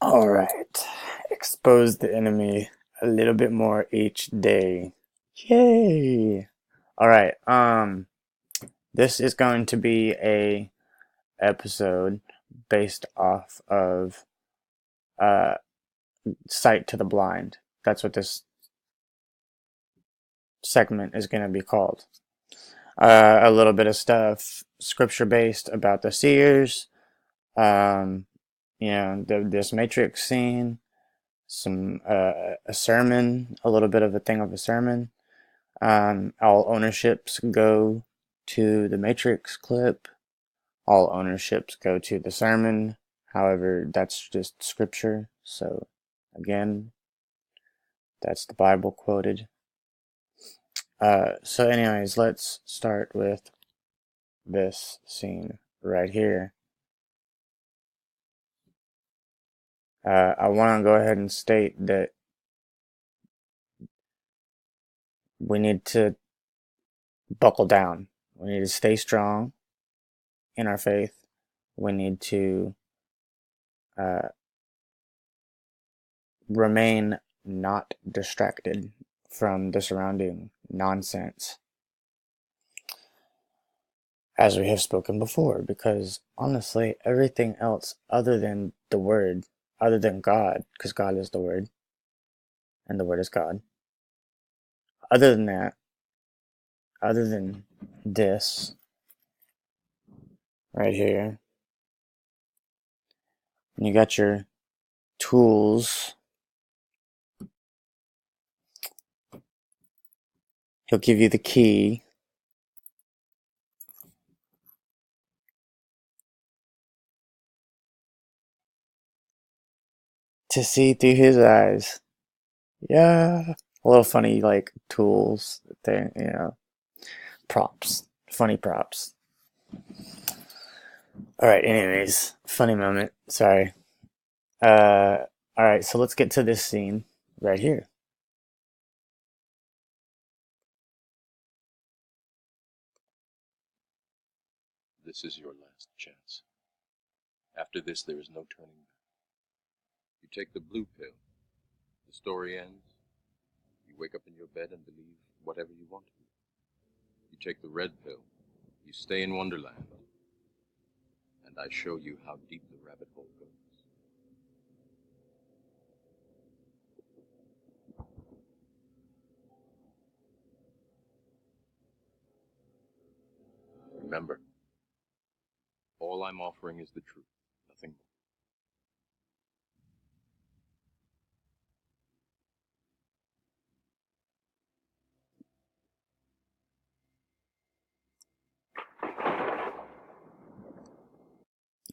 All right. Expose the enemy a little bit more each day. Yay. All right. This is going to be a episode based off of uh Sight to the Blind. That's what this segment is going to be called. A little bit of stuff scripture based about the seers, um, this Matrix scene, some a sermon, a little bit of a thing of a sermon. All ownerships go to the Matrix clip. All ownerships go to the sermon. However, that's just scripture. So, again, that's the Bible quoted. So anyways, let's start with this scene right here. I want to go ahead and state that we need to buckle down. We need to stay strong in our faith. We need to remain not distracted from the surrounding nonsense, as we have spoken before, because honestly, everything else other than the Word, other than God, because God is the Word, and the Word is God, other than that, other than this right here, and you got your tools. He'll give you the key to see through his eyes. Yeah. A little funny, like, tools thing, props. Funny props. Alright, anyways. Funny moment. Sorry. Alright, so let's get to this scene right here. This is your last chance. After this, there is no turning back. You take the blue pill. The story ends. You wake up in your bed and believe whatever you want to. You take the red pill. You stay in Wonderland. And I show you how deep the rabbit hole goes. Remember, all I'm offering is the truth, nothing more.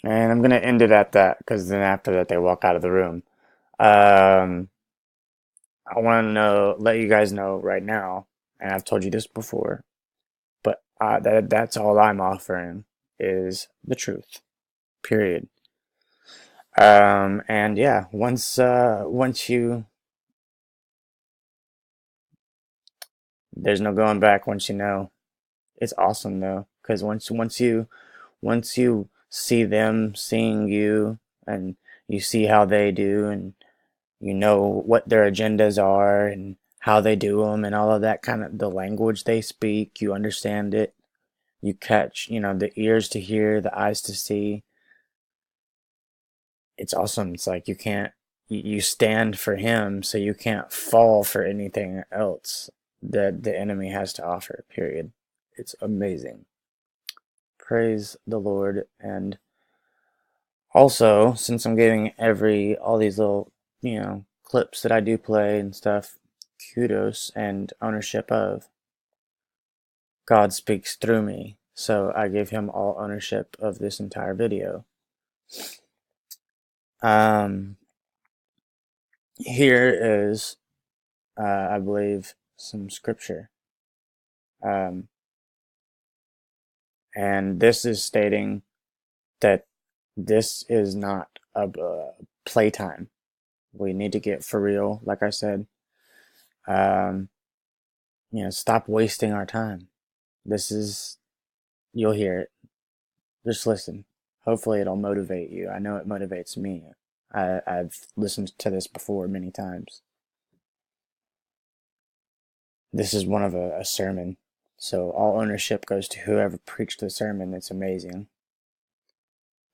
And I'm going to end it at that, because then after that they walk out of the room. I want to let you guys know right now, and I've told you this before, but that's all I'm offering is the truth. Period. And yeah, once you, there's no going back once you know. It's awesome though, because once you see them seeing you, and you see how they do, and you know what their agendas are and how they do them and all of that, kind of the language they speak, you understand it. You catch, the ears to hear, the eyes to see. It's awesome. It's like you stand for him, so you can't fall for anything else that the enemy has to offer, period. It's amazing. Praise the Lord. And also, since I'm getting all these little, clips that I do play and stuff, kudos and ownership of. God speaks through me, so I give him all ownership of this entire video. Here is, I believe, some scripture. And this is stating that this is not a playtime. We need to get for real, like I said. Stop wasting our time. You'll hear it. Just listen. Hopefully it'll motivate you. I know it motivates me. I've listened to this before many times. This is one of a sermon, so all ownership goes to whoever preached the sermon. It's amazing.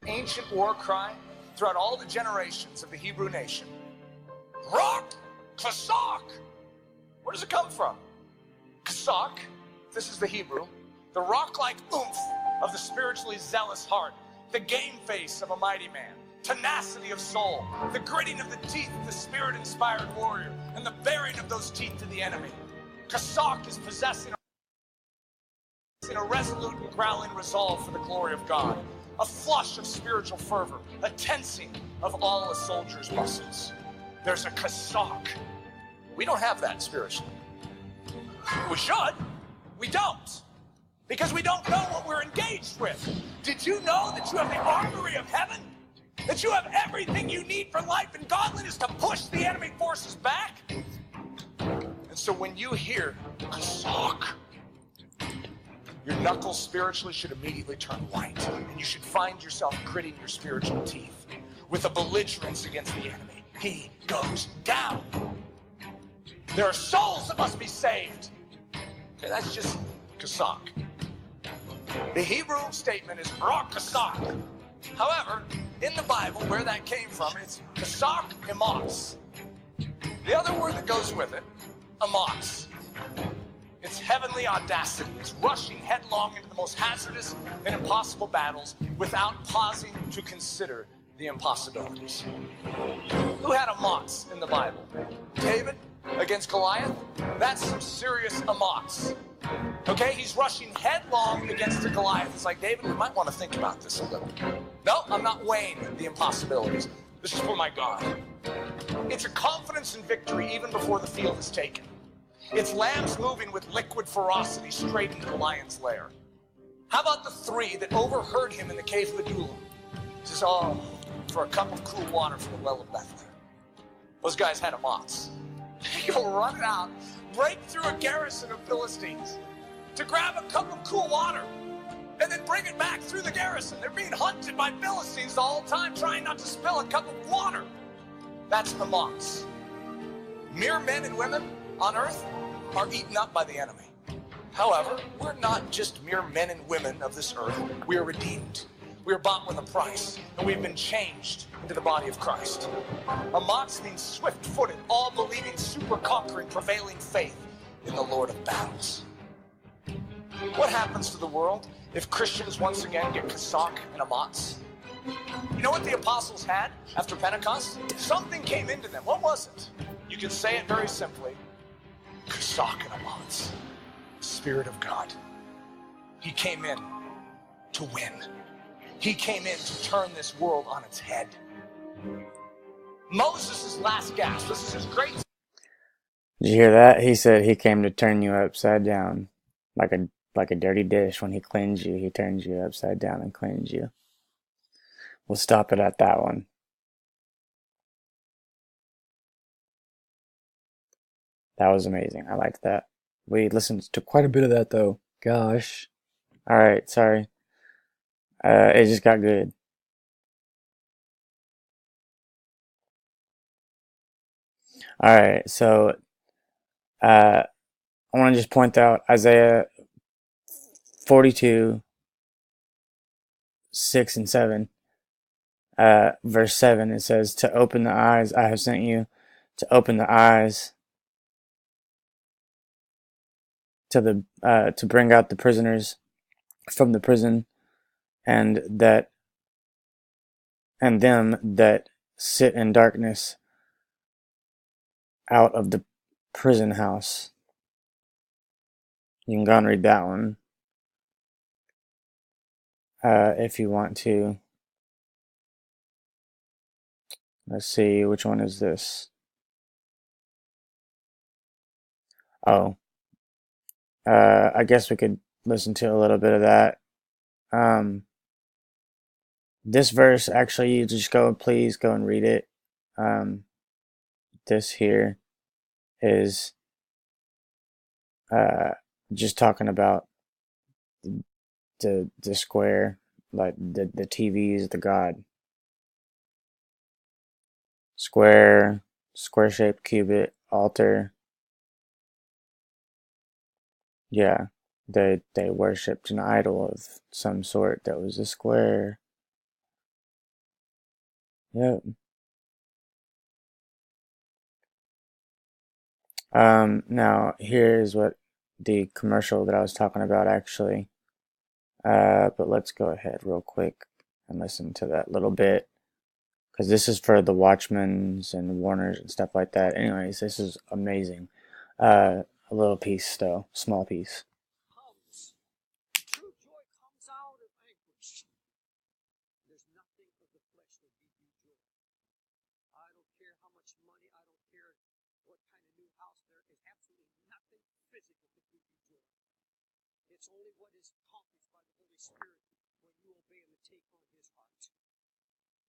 Ancient war cry throughout all the generations of the Hebrew nation. Rock, Kasak. Where does it come from? Kasak, this is the Hebrew, the rock-like oomph of the spiritually zealous heart, the game face of a mighty man, tenacity of soul, the gritting of the teeth of the spirit-inspired warrior, and the baring of those teeth to the enemy. Kasak is possessing a resolute and growling resolve for the glory of God, a flush of spiritual fervor, a tensing of all a soldier's muscles. There's a Kasak. We don't have that spiritually. We should. We don't. Because we don't know what we're engaged with. Did you know that you have the armory of heaven? That you have everything you need for life and godliness to push the enemy forces back? And so when you hear Kasak, your knuckles spiritually should immediately turn white, and you should find yourself gritting your spiritual teeth with a belligerence against the enemy. He goes down. There are souls that must be saved. Okay, that's just Kasak. The Hebrew statement is Rak Kasak. However, in the Bible, where that came from, it's Kasak Emas. The other word that goes with it, Emas. It's heavenly audacity. It's rushing headlong into the most hazardous and impossible battles without pausing to consider the impossibilities. Who had Emas in the Bible? David against Goliath? That's some serious Emas. Okay, he's rushing headlong against the Goliath. It's like, David, we might want to think about this a little. No, I'm not weighing the impossibilities. This is for my God. It's a confidence in victory even before the field is taken. It's lambs moving with liquid ferocity straight into the lion's lair. How about the three that overheard him in the cave of Adullam? He says, oh, for a cup of cool water from the well of Bethlehem. Those guys had Emas. They go running out, break through a garrison of Philistines to grab a cup of cool water and then bring it back through the garrison. They're being hunted by Philistines the whole time, trying not to spill a cup of water. That's Emas. Mere men and women on earth are eaten up by the enemy. However, we're not just mere men and women of this earth. We are redeemed. We are bought with a price, and we've been changed into the body of Christ. Emas means swift-footed, all-believing, super-conquering, prevailing faith in the Lord of battles. What happens to the world if Christians once again get Kasak and Emas? You know what the apostles had after Pentecost? Something came into them. What was it? You can say it very simply. Kasak and Emas. Spirit of God. He came in to win. He came in to turn this world on its head. Moses' last gasp. This is his great... Did you hear that? He said he came to turn you upside down. Like a dirty dish. When he cleans you, he turns you upside down and cleans you. We'll stop it at that one. That was amazing. I liked that. We listened to quite a bit of that, though. Gosh. Alright, sorry. It just got good. Alright, so I want to just point out Isaiah 42, 6 and 7. Verse 7, it says, to open the eyes, I have sent you to open the eyes to bring out the prisoners from the prison, and them that sit in darkness out of the prison house. You can go and read that one if you want to. Let's see, which one is this? Oh, I guess we could listen to a little bit of that. This verse, actually, you just please go and read it. This here is just talking about the square, like the TV is the God. square, square-shaped cubit, altar. Yeah, they worshipped an idol of some sort that was a square. Yep. Now here's what the commercial that I was talking about actually. But let's go ahead real quick and listen to that little bit, because this is for the Watchmans and Warners and stuff like that. Anyways, this is amazing. A little piece though, small piece. Comes. True joy comes out of anguish. There's nothing of the flesh that gives you joy. I don't care how much money, I don't care what kind of new house, there is absolutely nothing physical that gives you joy. It's only what is accomplished by the Holy Spirit when you obey Him and take on His heart.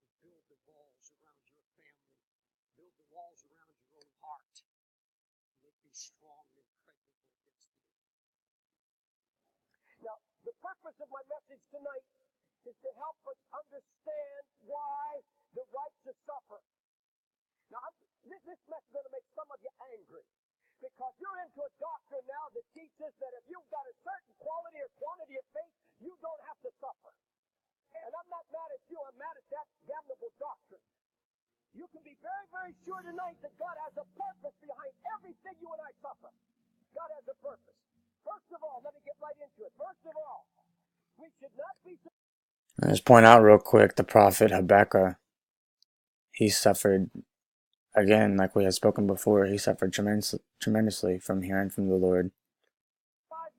And build the walls around your family. Build the walls around your own heart. Make you strong and impregnable against the enemy. Now, the purpose of my message tonight is to help us understand why the righteous suffer. Now, this message is going to make some of you angry, because you're into a doctrine now that teaches that if you've got a certain quality or quantity of faith, you don't have to suffer. And I'm not mad at you, I'm mad at that damnable doctrine. You can be very, very sure tonight that God has a purpose behind everything you and I suffer. God has a purpose. First of all, let me get right into it. First of all, we should not be... I'll just point out real quick, the prophet Habakkuk, he suffered, again, like we had spoken before, he suffered tremendously from hearing from the Lord.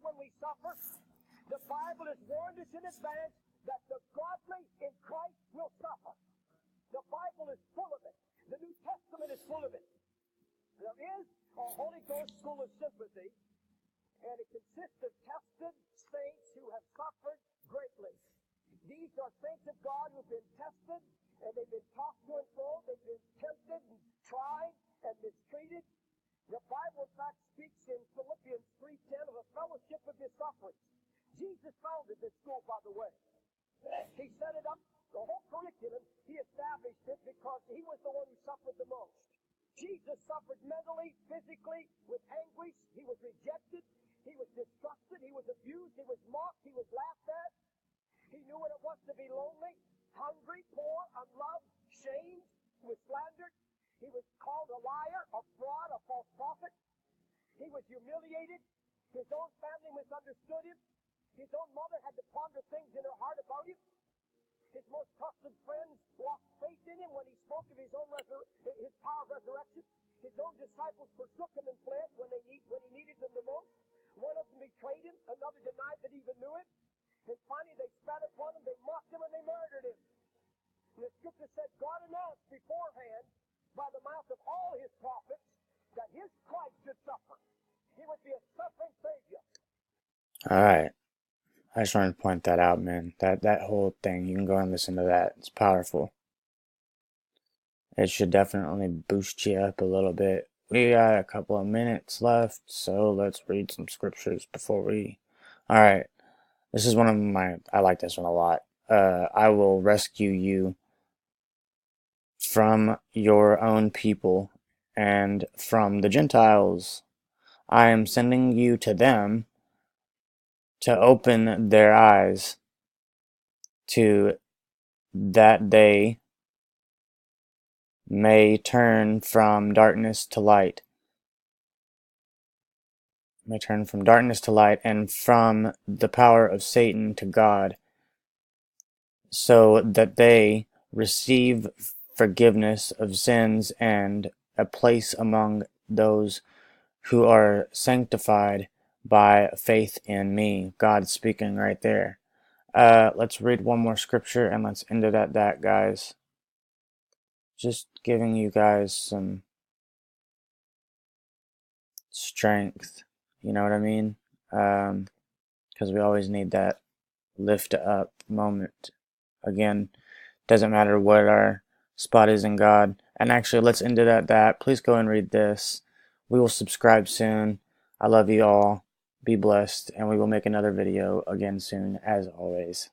When we suffer, the Bible has warned us in advance that the godly in Christ will suffer. The Bible is full of it. The New Testament is full of it. There is a Holy Ghost school of sympathy, and it consists of tested saints who have suffered greatly. These are saints of God who've been tested, and they've been talked to and fro, they've been tempted and tried and mistreated. The Bible, in fact, speaks in Philippians 3:10 of a fellowship of his sufferings. Jesus founded this school, by the way. He set it up, the whole curriculum, he established it because he was the one who suffered the most. Jesus suffered mentally, physically, with anguish. He was rejected. He was distrusted. He was abused. He was mocked. He was laughed at. He knew what it was to be lonely, hungry, poor, unloved, shamed. He was slandered. He was called a liar, a fraud, a false prophet. He was humiliated. His own family misunderstood him. His own mother had to ponder things in her heart about him. His most trusted friends lost faith in him when he spoke of his own his power of resurrection. His own disciples forsook him and fled when he needed them the most. One of them betrayed him. Another denied that he even knew him. And finally they spat upon him, they mocked him, and they murdered him. And the scripture said God announced beforehand by the mouth of all his prophets that his Christ should suffer. He would be a suffering Savior. All right. I just wanted to point that out, man. That whole thing, you can go and listen to that. It's powerful. It should definitely boost you up a little bit. We got a couple of minutes left, so let's read some scriptures before we... Alright. This is one of my... I like this one a lot. I will rescue you from your own people and from the Gentiles. I am sending you to them to open their eyes to that they may turn from darkness to light. May turn from darkness to light and from the power of Satan to God, so that they receive forgiveness of sins and a place among those who are sanctified by faith in me. God speaking right there. Let's read one more scripture and let's end it at that, guys. Just giving you guys some strength, you know what I mean? Because we always need that lift up moment. Again, doesn't matter what our spot is in God. And actually, let's end it at that. Please go and read this. We will subscribe soon. I love you all. Be blessed, and we will make another video again soon, as always.